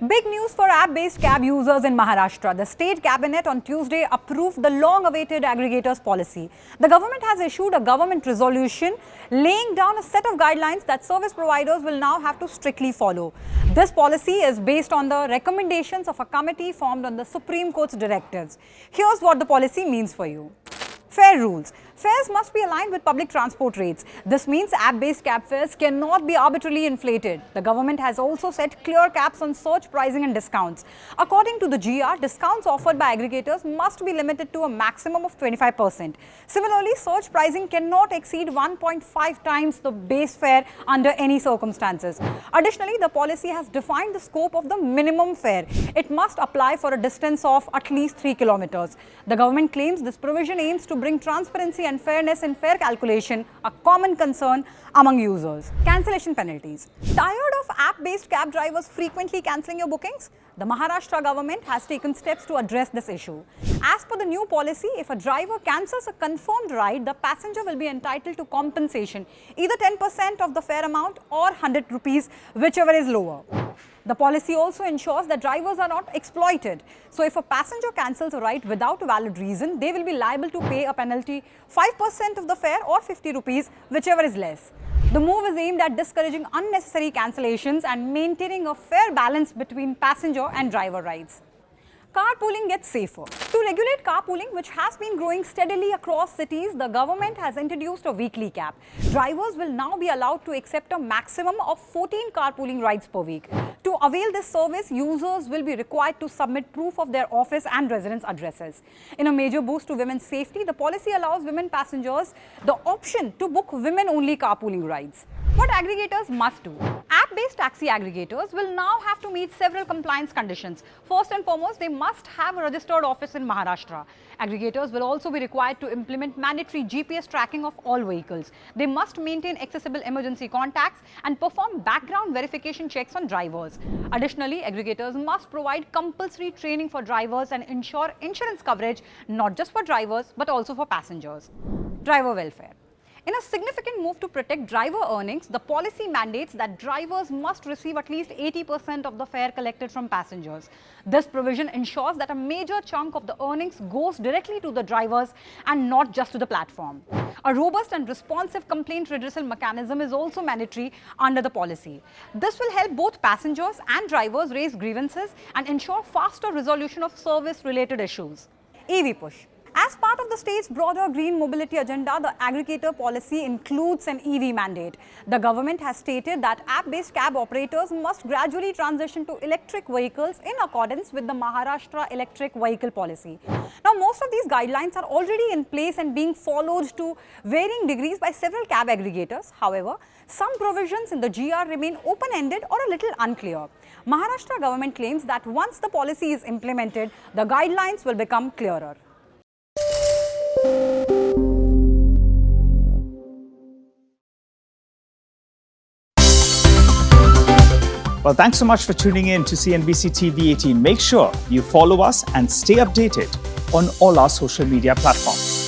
Big news for app-based cab users in Maharashtra. The state cabinet on Tuesday approved the long-awaited aggregators policy. The government has issued a government resolution laying down a set of guidelines that service providers will now have to strictly follow. This policy is based on the recommendations of a committee formed on the Supreme Court's directives. Here's what the policy means for you. Fare rules. Fares must be aligned with public transport rates. This means app-based cab fares cannot be arbitrarily inflated. The government has also set clear caps on surge pricing and discounts. According to the GR, discounts offered by aggregators must be limited to a maximum of 25%. Similarly, surge pricing cannot exceed 1.5 times the base fare under any circumstances. Additionally, the policy has defined the scope of the minimum fare. It must apply for a distance of at least 3 kilometers. The government claims this provision aims to bring transparency and fairness in fare calculation, a common concern among users. Cancellation penalties. Tired of app-based cab drivers frequently cancelling your bookings? The Maharashtra government has taken steps to address this issue. As per the new policy, if a driver cancels a confirmed ride, the passenger will be entitled to compensation, either 10% of the fare amount or 100 rupees, whichever is lower. The policy also ensures that drivers are not exploited. So if a passenger cancels a ride without a valid reason, they will be liable to pay a penalty 5% of the fare or 50 rupees, whichever is less. The move is aimed at discouraging unnecessary cancellations and maintaining a fair balance between passenger and driver rights. Carpooling gets safer. To regulate carpooling, which has been growing steadily across cities, the government has introduced a weekly cap. Drivers will now be allowed to accept a maximum of 14 carpooling rides per week. To avail this service, users will be required to submit proof of their office and residence addresses. In a major boost to women's safety, the policy allows women passengers the option to book women-only carpooling rides. What aggregators must do? App-based taxi aggregators will now have to meet several compliance conditions. First and foremost, they must have a registered office in Maharashtra. Aggregators will also be required to implement mandatory GPS tracking of all vehicles. They must maintain accessible emergency contacts and perform background verification checks on drivers. Additionally, aggregators must provide compulsory training for drivers and ensure insurance coverage not just for drivers but also for passengers. Driver welfare. In a significant move to protect driver earnings, the policy mandates that drivers must receive at least 80% of the fare collected from passengers. This provision ensures that a major chunk of the earnings goes directly to the drivers and not just to the platform. A robust and responsive complaint redressal mechanism is also mandatory under the policy. This will help both passengers and drivers raise grievances and ensure faster resolution of service-related issues. EV push. As part of the state's broader green mobility agenda, the aggregator policy includes an EV mandate. The government has stated that app-based cab operators must gradually transition to electric vehicles in accordance with the Maharashtra electric vehicle policy. Now, most of these guidelines are already in place and being followed to varying degrees by several cab aggregators. However, some provisions in the GR remain open-ended or a little unclear. Maharashtra government claims that once the policy is implemented, the guidelines will become clearer. Well, thanks so much for tuning in to CNBC-TV18. Make sure you follow us and stay updated on all our social media platforms.